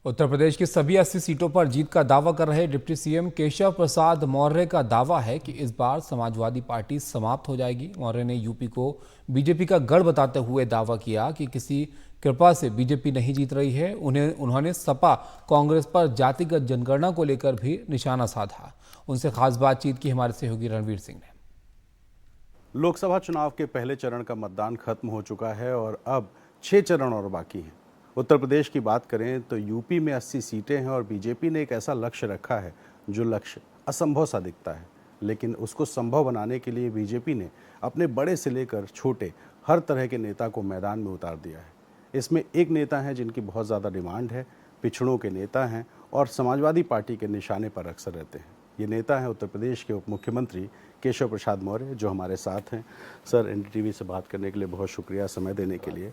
उत्तर प्रदेश की सभी 80 सीटों पर जीत का दावा कर रहे डिप्टी सीएम केशव प्रसाद मौर्य का दावा है कि इस बार समाजवादी पार्टी समाप्त हो जाएगी। मौर्य ने यूपी को बीजेपी का गढ़ बताते हुए दावा किया कि किसी कृपा से बीजेपी नहीं जीत रही है। उन्होंने सपा कांग्रेस पर जातिगत जनगणना को लेकर भी निशाना साधा। उनसे खास बातचीत की हमारे सहयोगी रणवीर सिंह ने। लोकसभा चुनाव के पहले चरण का मतदान खत्म हो चुका है और अब 6 चरण और बाकी हैं। उत्तर प्रदेश की बात करें तो यूपी में 80 सीटें हैं और बीजेपी ने एक ऐसा लक्ष्य रखा है जो लक्ष्य असंभव सा दिखता है, लेकिन उसको संभव बनाने के लिए बीजेपी ने अपने बड़े से लेकर छोटे हर तरह के नेता को मैदान में उतार दिया है। इसमें एक नेता हैं जिनकी बहुत ज़्यादा डिमांड है, पिछड़ों के नेता हैं और समाजवादी पार्टी के निशाने पर अक्सर रहते हैं। ये नेता हैं उत्तर प्रदेश के उप मुख्यमंत्री केशव प्रसाद मौर्य, जो हमारे साथ हैं। सर, एनडीटीवी से बात करने के लिए बहुत शुक्रिया, समय देने के लिए।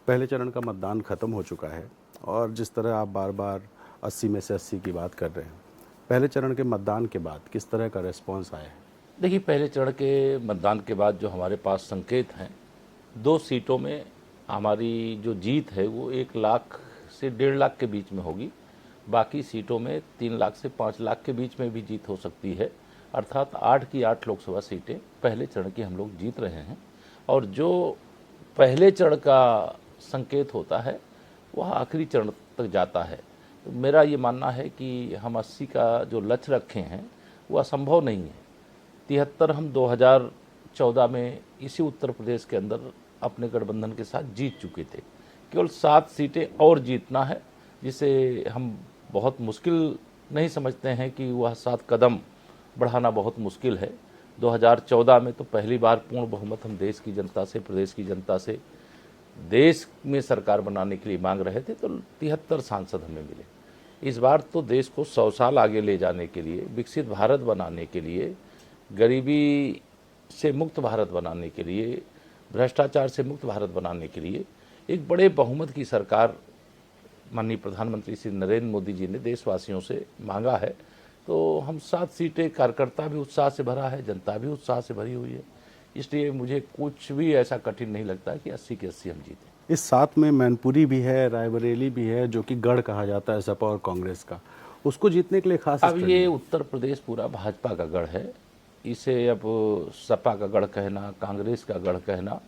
पहले चरण का मतदान खत्म हो चुका है और जिस तरह आप बार बार 80 में से 80 की बात कर रहे हैं, पहले चरण के मतदान के बाद किस तरह का रिस्पॉन्स आया है? देखिए, पहले चरण के मतदान के बाद जो हमारे पास संकेत हैं, 2 सीटों में हमारी जो जीत है वो 1 लाख से 1.5 लाख के बीच में होगी। बाकी सीटों में 3 लाख से 5 लाख के बीच में भी जीत हो सकती है। अर्थात 8 की 8 लोकसभा सीटें पहले चरण की हम लोग जीत रहे हैं और जो पहले चरण का संकेत होता है वह आखिरी चरण तक जाता है। तो मेरा ये मानना है कि हम 80 का जो लक्ष्य रखे हैं वो असंभव नहीं है। 73 हम 2014 में इसी उत्तर प्रदेश के अंदर अपने गठबंधन के साथ जीत चुके थे। केवल 7 सीटें और जीतना है, जिसे हम बहुत मुश्किल नहीं समझते हैं कि वह 7 कदम बढ़ाना बहुत मुश्किल है। 2014 में तो पहली बार पूर्ण बहुमत हम देश की जनता से, प्रदेश की जनता से देश में सरकार बनाने के लिए मांग रहे थे, तो 73 सांसद हमें मिले। इस बार तो देश को 100 साल आगे ले जाने के लिए, विकसित भारत बनाने के लिए, गरीबी से मुक्त भारत बनाने के लिए, भ्रष्टाचार से मुक्त भारत बनाने के लिए एक बड़े बहुमत की सरकार माननीय प्रधानमंत्री श्री नरेंद्र मोदी जी ने देशवासियों से मांगा है। तो हम 7 सीटें, कार्यकर्ता भी उत्साह से भरा है, जनता भी उत्साह से भरी हुई है, इसलिए मुझे कुछ भी ऐसा कठिन नहीं लगता कि 80 के 80 हम जीतें। इस 7 में मैनपुरी भी है, रायबरेली भी है, जो कि गढ़ कहा जाता है सपा और कांग्रेस का। उसको जीतने के लिए खास अब ये उत्तर प्रदेश पूरा भाजपा का गढ़ है। इसे अब सपा का गढ़ कहना, कांग्रेस का गढ़ कहना,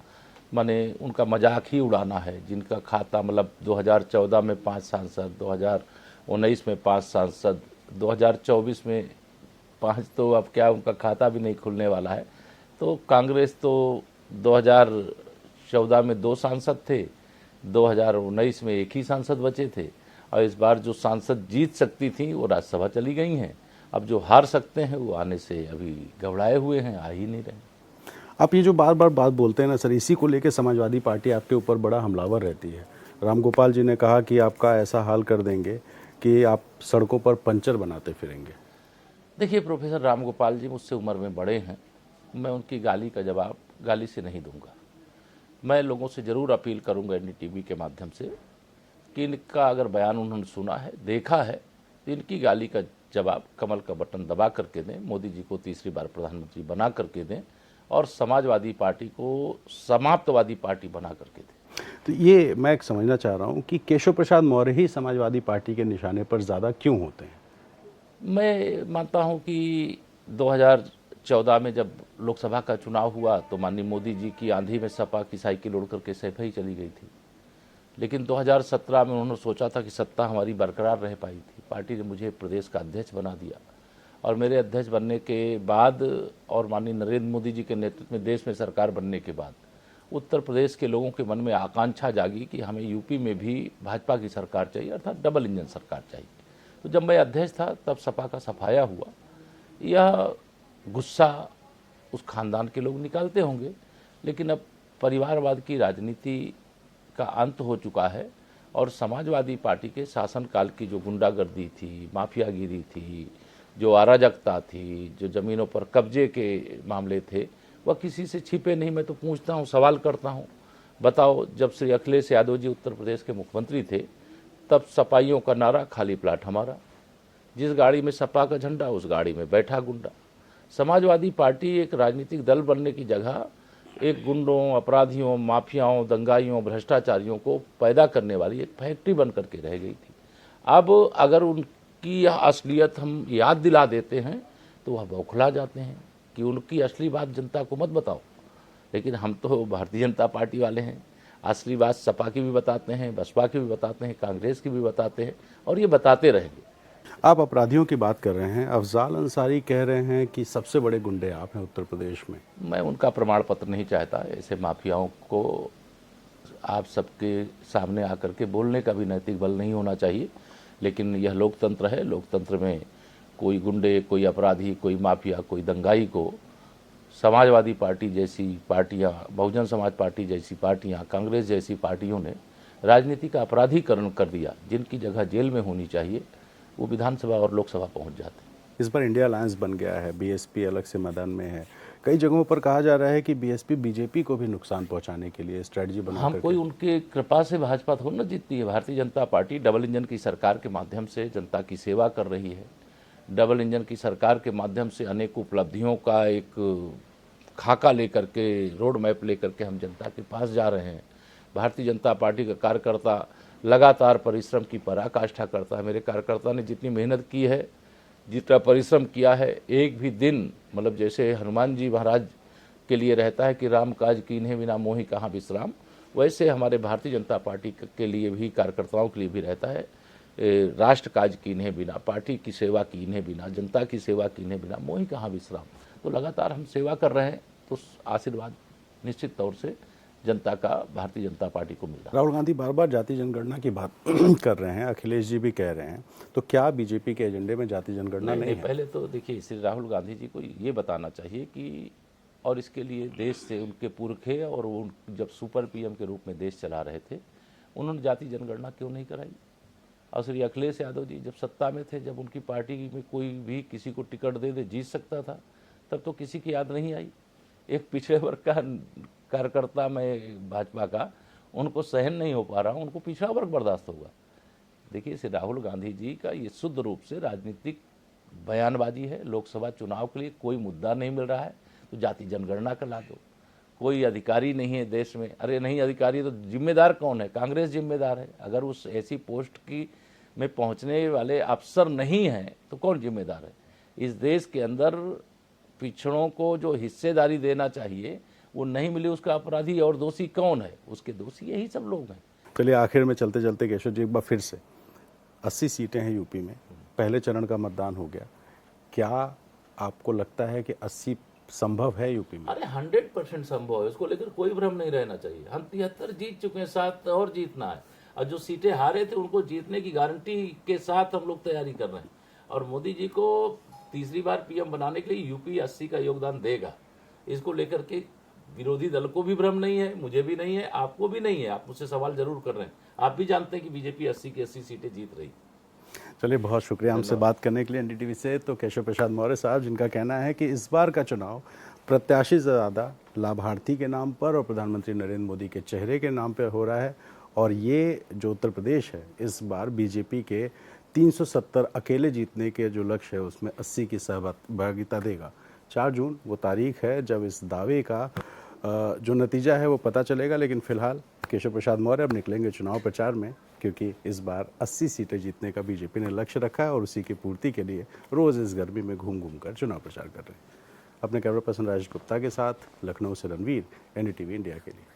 माने उनका मजाक ही उड़ाना है। जिनका खाता मतलब 2014 में 5 सांसद, 2019 में 5 सांसद, 2024 में 5, तो अब क्या उनका खाता भी नहीं खुलने वाला है। तो कांग्रेस तो 2014 में 2 सांसद थे, 2019 में 1 ही सांसद बचे थे और इस बार जो सांसद जीत सकती थी वो राज्यसभा चली गई हैं। अब जो हार सकते हैं वो आने से अभी घबराए हुए हैं, आ ही नहीं रहे। आप ये जो बार बार बात बोलते हैं ना सर, इसी को लेकर समाजवादी पार्टी आपके ऊपर बड़ा हमलावर रहती है। रामगोपाल जी ने कहा कि आपका ऐसा हाल कर देंगे कि आप सड़कों पर पंचर बनाते फिरेंगे। देखिए, प्रोफेसर रामगोपाल जी मुझसे उम्र में बड़े हैं, मैं उनकी गाली का जवाब गाली से नहीं दूंगा। मैं लोगों से ज़रूर अपील करूंगा एनडीटीवी के माध्यम से कि इनका अगर बयान उन्होंने सुना है, देखा है, तो इनकी गाली का जवाब कमल का बटन दबा करके दें, मोदी जी को तीसरी बार प्रधानमंत्री बना करके दें और समाजवादी पार्टी को समाप्तवादी पार्टी बना करके दें। तो ये मैं एक समझना चाह रहा हूँ कि केशव प्रसाद मौर्य ही समाजवादी पार्टी के निशाने पर ज़्यादा क्यों होते हैं? मैं मानता हूँ कि 2014 में जब लोकसभा का चुनाव हुआ तो माननीय मोदी जी की आंधी में सपा की साइकिल उड़ करके सैफई ही चली गई थी। लेकिन 2017 में उन्होंने सोचा था कि सत्ता हमारी बरकरार रह पाई थी। पार्टी ने मुझे प्रदेश का अध्यक्ष बना दिया और मेरे अध्यक्ष बनने के बाद और माननीय नरेंद्र मोदी जी के नेतृत्व में देश में सरकार बनने के बाद उत्तर प्रदेश के लोगों के मन में आकांक्षा जागी कि हमें यूपी में भी भाजपा की सरकार चाहिए, अर्थात डबल इंजन सरकार चाहिए। तो जब मैं अध्यक्ष था तब सपा का सफाया हुआ। यह गुस्सा उस खानदान के लोग निकालते होंगे, लेकिन अब परिवारवाद की राजनीति का अंत हो चुका है और समाजवादी पार्टी के शासनकाल की जो गुंडागर्दी थी, माफियागिरी थी, जो अराजकता थी, जो ज़मीनों पर कब्जे के मामले थे, वह किसी से छिपे नहीं। मैं तो पूछता हूँ, सवाल करता हूँ, बताओ, जब श्री अखिलेश यादव जी उत्तर प्रदेश के मुख्यमंत्री थे तब सपाइयों का नारा खाली प्लाट हमारा। जिस गाड़ी में सपा का झंडा उस गाड़ी में बैठा गुंडा। समाजवादी पार्टी एक राजनीतिक दल बनने की जगह एक गुंडों, अपराधियों, माफियाओं, दंगाइयों, भ्रष्टाचारियों को पैदा करने वाली एक फैक्ट्री बन करके रह गई थी। अब अगर उनकी यह असलियत हम याद दिला देते हैं तो वह बौखला जाते हैं कि उनकी असली बात जनता को मत बताओ। लेकिन हम तो भारतीय जनता पार्टी वाले हैं, असली बात सपा की भी बताते हैं, बसपा की भी बताते हैं, कांग्रेस की भी बताते हैं और ये बताते रहेंगे। आप अपराधियों की बात कर रहे हैं, अफजाल अंसारी कह रहे हैं कि सबसे बड़े गुंडे आप हैं उत्तर प्रदेश में। मैं उनका प्रमाण पत्र नहीं चाहता। ऐसे माफियाओं को आप सबके सामने आकर के बोलने का भी नैतिक बल नहीं होना चाहिए। लेकिन यह लोकतंत्र है, लोकतंत्र में कोई गुंडे, कोई अपराधी, कोई माफिया, कोई दंगाई को समाजवादी पार्टी जैसी पार्टियां, बहुजन समाज पार्टी जैसी पार्टियां, कांग्रेस जैसी पार्टियों ने राजनीति का अपराधीकरण कर दिया। जिनकी जगह जेल में होनी चाहिए वो विधानसभा और लोकसभा पहुंच जाते हैं। इस बार इंडिया अलायंस बन गया है, बीएसपी अलग से मैदान में है। कई जगहों पर कहा जा रहा है कि बीएसपी बीजेपी को भी नुकसान पहुंचाने के लिए स्ट्रेटजी बना हम कोई उनके कृपा से भाजपा थोड़ी ना जीतती है। Bharatiya Janata party double engine की सरकार के माध्यम से जनता की सेवा कर रही है। डबल इंजन की सरकार के माध्यम से अनेक उपलब्धियों का एक खाका लेकर के, रोड मैप लेकर के हम जनता के पास जा रहे हैं। भारतीय जनता पार्टी का कार्यकर्ता लगातार परिश्रम की पराकाष्ठा करता है। मेरे कार्यकर्ता ने जितनी मेहनत की है, जितना परिश्रम किया है, एक भी दिन, मतलब जैसे हनुमान जी महाराज के लिए रहता है कि राम काज कीन्हे बिना मोहि कहाँ विश्राम, वैसे हमारे भारतीय जनता पार्टी के लिए भी, कार्यकर्ताओं के लिए भी रहता है राष्ट्र काज कीन्हे बिना, पार्टी की सेवा कीन्हे बिना, जनता की सेवा कीन्हे बिना मोहि कहाँ विश्राम। तो लगातार हम सेवा कर रहे हैं, तो आशीर्वाद निश्चित तौर से जनता का भारतीय जनता पार्टी को मिल रहा है। राहुल गांधी बार बार जाति जनगणना की बात कर रहे हैं, अखिलेश जी भी कह रहे हैं, तो क्या बीजेपी के एजेंडे में जाति जनगणना नहीं है? पहले तो देखिए, श्री राहुल गांधी जी को ये बताना चाहिए कि, और इसके लिए देश से उनके पुरखे, और वो जब सुपर पीएम के रूप में देश चला रहे थे, उन्होंने जाति जनगणना क्यों नहीं कराई? और श्री अखिलेश यादव जी जब सत्ता में थे, जब उनकी पार्टी में कोई भी किसी को टिकट दे जीत सकता था, तब तो किसी की याद नहीं आई। एक पिछड़े वर्ग का कार्यकर्ता में भाजपा का, उनको सहन नहीं हो पा रहा, उनको पिछड़ा वर्ग बर्दाश्त होगा। देखिए, इसे राहुल गांधी जी का ये शुद्ध रूप से राजनीतिक बयानबाजी है। लोकसभा चुनाव के लिए कोई मुद्दा नहीं मिल रहा है तो जाति जनगणना का ला दो। कोई अधिकारी नहीं है देश में, अरे नहीं अधिकारी तो जिम्मेदार कौन है? कांग्रेस जिम्मेदार है। अगर उस ऐसी पोस्ट की में पहुंचने वाले अफसर नहीं हैं तो कौन जिम्मेदार है? इस देश के अंदर पिछड़ों को जो हिस्सेदारी देना चाहिए वो नहीं मिली, उसका अपराधी और दोषी कौन है? उसके दोषी यही सब लोग हैं। चलिए, आखिर में चलते चलते केशव जी एक बार फिर से 80 सीटें हैं यूपी में, पहले चरण का मतदान हो गया, क्या आपको लगता है कि 80 संभव है यूपी में? अरे 100% संभव है, उसको लेकर कोई भ्रम नहीं रहना चाहिए। हम 73 जीत चुके हैं, 7 और जीतना है, और जो सीटें हारे थे उनको जीतने की गारंटी के साथ हम लोग तैयारी कर रहे हैं। और मोदी जी को तीसरी बार पीएम बनाने के लिए यूपी 80 का योगदान देगा। इसको लेकर के विरोधी दल को भी भ्रम नहीं है, मुझे भी नहीं है, आपको भी नहीं है। आप मुझसे सवाल जरूर कर रहे हैं, आप भी जानते हैं कि बीजेपी 80 की 80 सीटें जीत रही। चलिए, बहुत शुक्रिया हमसे बात करने के लिए एनडीटीवी से। तो केशव प्रसाद मौर्य साहब, जिनका कहना है कि इस बार का चुनाव प्रत्याशी से ज़्यादा लाभार्थी के नाम पर और प्रधानमंत्री नरेंद्र मोदी के चेहरे के नाम पर हो रहा है, और ये जो उत्तर प्रदेश है, इस बार बीजेपी के 370 अकेले जीतने के जो लक्ष्य है उसमें 80 की सहभागिता देगा। 4 जून वो तारीख है जब इस दावे का जो नतीजा है वो पता चलेगा। लेकिन फिलहाल केशव प्रसाद मौर्य अब निकलेंगे चुनाव प्रचार में, क्योंकि इस बार 80 सीटें जीतने का बीजेपी ने लक्ष्य रखा है और उसी की पूर्ति के लिए रोज़ इस गर्मी में घूम घूम कर चुनाव प्रचार कर रहे हैं। अपने कैमरा पर्सन राजेश गुप्ता के साथ लखनऊ से रणवीर, एनडीटीवी इंडिया के लिए।